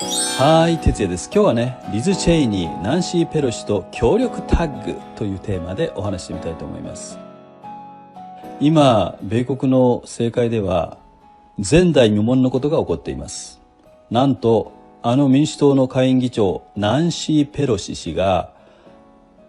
はい、哲也です。今日はね、リズ・チェイニー、ナンシー・ペロシと協力タッグというテーマでお話してみたいと思います。今、米国の政界では前代未聞のことが起こっています。なんと、あの民主党の下院議長、ナンシー・ペロシ氏が、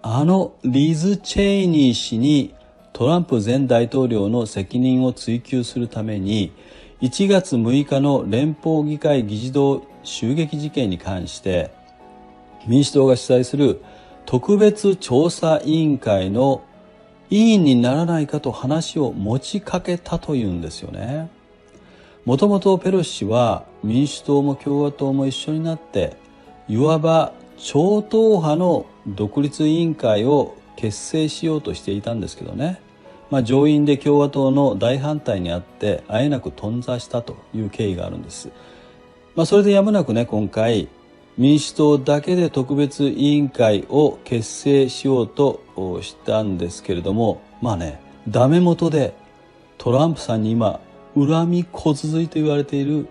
あのリズ・チェイニー氏にトランプ前大統領の責任を追及するために、1月6日の連邦議会議事堂襲撃事件に関して民主党が主催する特別調査委員会の委員にならないかと話を持ちかけたというんですよね。もともとペロシ氏は民主党も共和党も一緒になっていわば超党派の独立委員会を結成しようとしていたんですけどね、上院で共和党の大反対にあってあえなく頓挫したという経緯があるんです。それでやむなくね、今回民主党だけで特別委員会を結成しようとしたんですけれども、ダメ元でトランプさんに今恨み小続いと言われている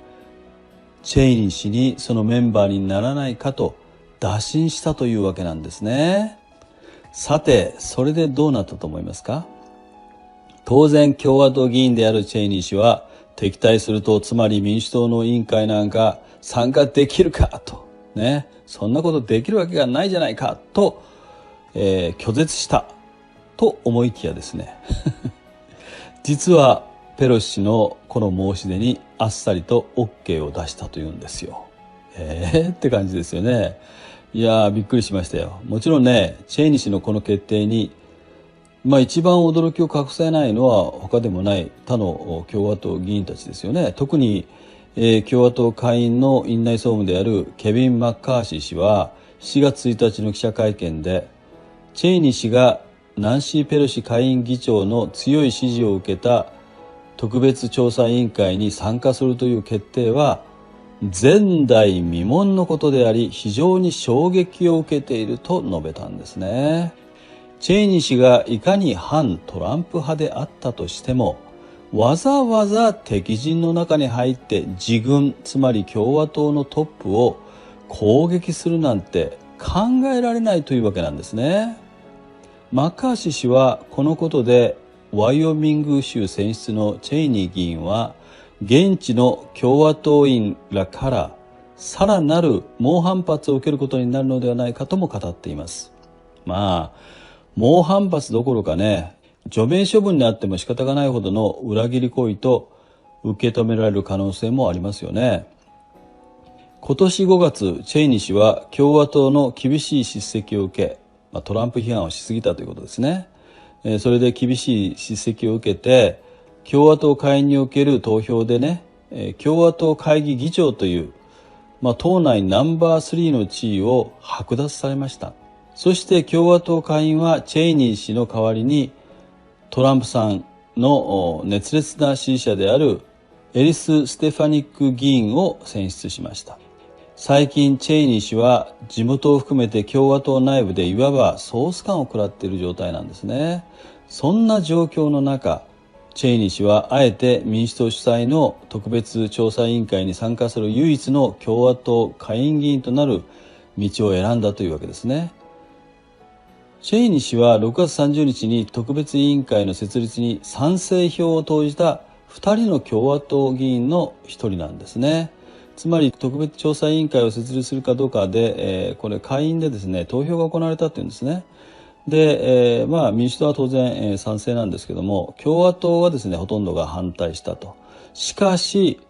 チェイニー氏にそのメンバーにならないかと打診したというわけなんですね。さて、それでどうなったと思いますか？当然共和党議員であるチェイニー氏は敵対すると、つまり民主党の委員会なんか参加できるかとね、そんなことできるわけがないじゃないかと、拒絶したと思いきやですね実はペロシ氏のこの申し出にあっさりと OK を出したというんですよ。って感じですよね。いやー、びっくりしましたよ。もちろんね、チェイニー氏のこの決定に一番驚きを隠せないのは他でもない他の共和党議員たちですよね。特に、共和党下院の院内総務であるケビン・マッカーシー氏は7月1日の記者会見で、チェイニー氏がナンシー・ペロシ下院議長の強い支持を受けた特別調査委員会に参加するという決定は前代未聞のことであり、非常に衝撃を受けていると述べたんですね。チェイニー氏がいかに反トランプ派であったとしても、わざわざ敵陣の中に入って自軍、つまり共和党のトップを攻撃するなんて考えられないというわけなんですね。マッカーシー氏はこのことでワイオミング州選出のチェイニー議員は現地の共和党員らからさらなる猛反発を受けることになるのではないかとも語っています。猛反発どころかね、除名処分にあっても仕方がないほどの裏切り行為と受け止められる可能性もありますよね。今年5月、チェイニー氏は共和党の厳しい叱責を受け、トランプ批判をしすぎたということですね。それで厳しい叱責を受けて、共和党下院における投票でね、共和党会議議長という、党内ナンバー3の地位を剥奪されました。そして共和党下院はチェイニー氏の代わりにトランプさんの熱烈な支持者であるエリス・ステファニック議員を選出しました。最近チェイニー氏は地元を含めて共和党内部でいわばソース感を食らっている状態なんですね。そんな状況の中、チェイニー氏はあえて民主党主催の特別調査委員会に参加する唯一の共和党下院議員となる道を選んだというわけですね。チェイニー氏は6月30日に特別委員会の設立に賛成票を投じた2人の共和党議員の1人なんですね。つまり特別調査委員会を設立するかどうかで、これ下院でですね、投票が行われたっていうんですね。で、民主党は当然、賛成なんですけども、共和党はですね、ほとんどが反対したと。しかし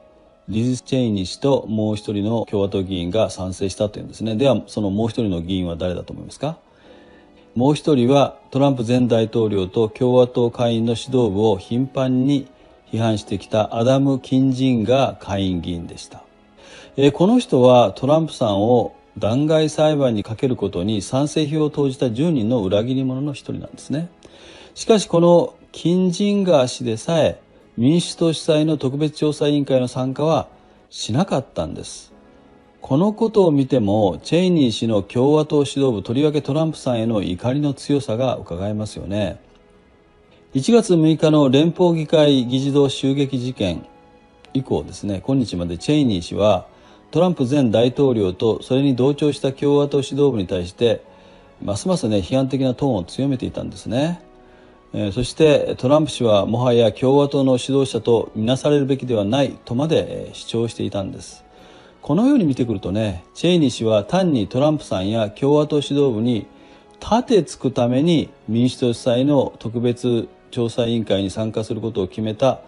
リズ・チェイニー氏ともう一人の共和党議員が賛成したというんですね。ではそのもう一人の議員は誰だと思いますか？もう一人はトランプ前大統領と共和党下院の指導部を頻繁に批判してきたアダム・キンジンガー下院議員でした。この人はトランプさんを弾劾裁判にかけることに賛成票を投じた10人の裏切り者の一人なんですね。しかしこのキンジンガー氏でさえ民主党主催の特別調査委員会の参加はしなかったんです。このことを見てもチェイニー氏の共和党指導部、とりわけトランプさんへの怒りの強さが伺えますよね。1月6日の連邦議会議事堂襲撃事件以降ですね、今日までチェイニー氏はトランプ前大統領とそれに同調した共和党指導部に対してますますね批判的なトーンを強めていたんですね。そしてトランプ氏はもはや共和党の指導者とみなされるべきではないとまで主張していたんです。このように見てくるとね、チェイニー氏は単にトランプさんや共和党指導部に盾つくために民主党主催の特別調査委員会に参加することを決めた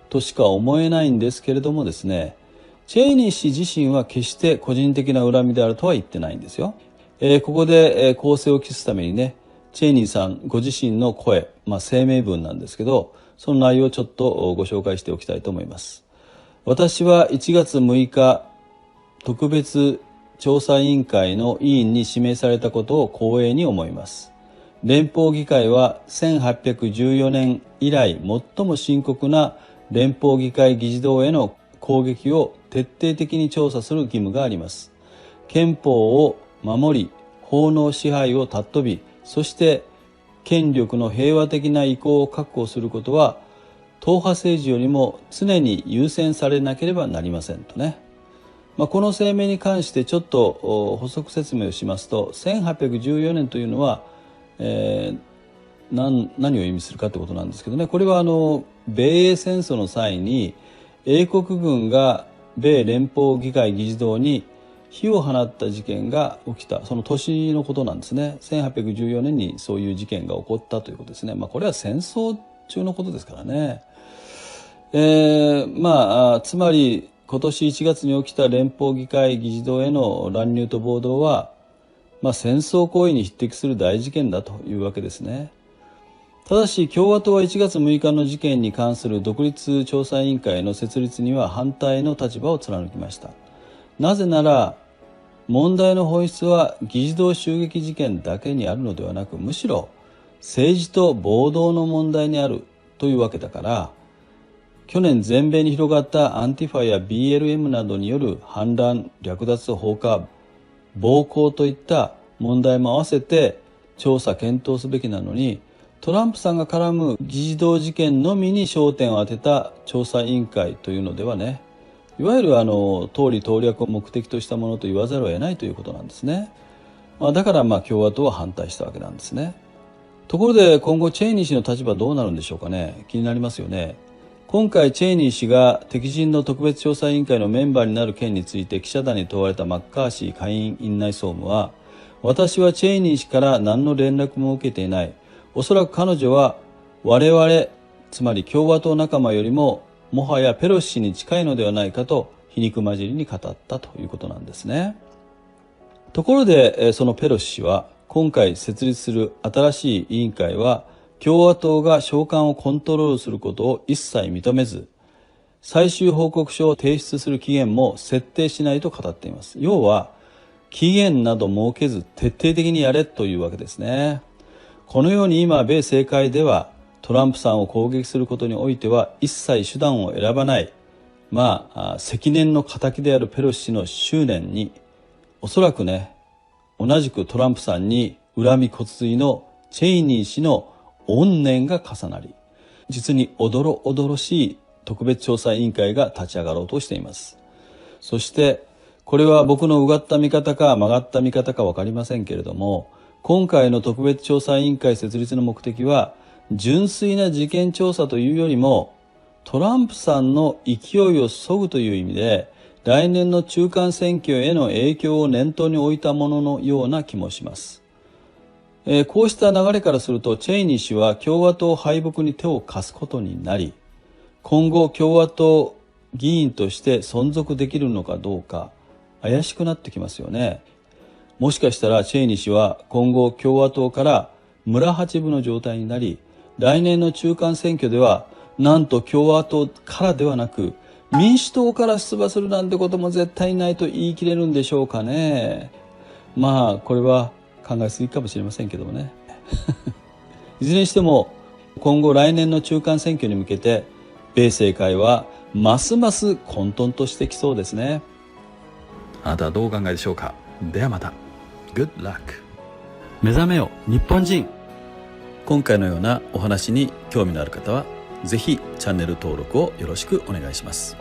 としか思えないんですけれどもですね、チェイニー氏自身は決して個人的な恨みであるとは言ってないんですよ。ここで公正を期すためにね、チェイニーさんご自身の声、声明文なんですけど、その内容をちょっとご紹介しておきたいと思います。私は1月6日、特別調査委員会の委員に指名されたことを光栄に思います。連邦議会は1814年以来最も深刻な連邦議会議事堂への攻撃を徹底的に調査する義務があります。憲法を守り、法の支配を尊び、そして権力の平和的な移行を確保することは党派政治よりも常に優先されなければなりませんとね。この声明に関してちょっと補足説明をしますと、1814年というのは、何を意味するかということなんですけどね、これは米英戦争の際に英国軍が米連邦議会議事堂に火を放った事件が起きたその年のことなんですね。1814年にそういう事件が起こったということですね。これは戦争中のことですからね。つまり今年1月に起きた連邦議会議事堂への乱入と暴動は、戦争行為に匹敵する大事件だというわけですね。ただし共和党は1月6日の事件に関する独立調査委員会の設立には反対の立場を貫きました。なぜなら問題の本質は議事堂襲撃事件だけにあるのではなく、むしろ政治と暴動の問題にあるというわけだから、去年全米に広がったアンティファや BLM などによる反乱、略奪、放火、暴行といった問題も合わせて調査検討すべきなのに、トランプさんが絡む議事堂事件のみに焦点を当てた調査委員会というのではね、いわゆる党利党略を目的としたものと言わざるを得ないということなんですね。だから共和党は反対したわけなんですね。ところで今後チェイニー氏の立場はどうなるんでしょうかね。気になりますよね。今回チェイニー氏が敵陣の特別調査委員会のメンバーになる件について記者団に問われたマッカーシー下院院内総務は、私はチェイニー氏から何の連絡も受けていない。おそらく彼女は我々、つまり共和党仲間よりももはやペロシ氏に近いのではないかと皮肉交じりに語ったということなんですね。ところでそのペロシ氏は今回設立する新しい委員会は共和党が召喚をコントロールすることを一切認めず、最終報告書を提出する期限も設定しないと語っています。要は期限など設けず徹底的にやれというわけですね。このように今米政界ではトランプさんを攻撃することにおいては一切手段を選ばない、積年の仇であるペロシ氏の執念に、おそらくね、同じくトランプさんに恨み骨髄のチェイニー氏の怨念が重なり、実におどろおどろしい特別調査委員会が立ち上がろうとしています。そしてこれは僕のうがった見方か曲がった見方か分かりませんけれども、今回の特別調査委員会設立の目的は純粋な事件調査というよりも、トランプさんの勢いを削ぐという意味で来年の中間選挙への影響を念頭に置いたもののような気もします。こうした流れからするとチェイニー氏は共和党敗北に手を貸すことになり、今後共和党議員として存続できるのかどうか怪しくなってきますよね。もしかしたらチェイニー氏は今後共和党から村八分の状態になり、来年の中間選挙ではなんと共和党からではなく民主党から出馬するなんてことも絶対ないと言い切れるんでしょうかね。これは考えすぎかもしれませんけどもねいずれにしても今後来年の中間選挙に向けて米政界はますます混沌としてきそうですね。あなたはどうお考えでしょうか。ではまた。Good luck。 目覚めよ日本人。今回のようなお話に興味のある方はぜひチャンネル登録をよろしくお願いします。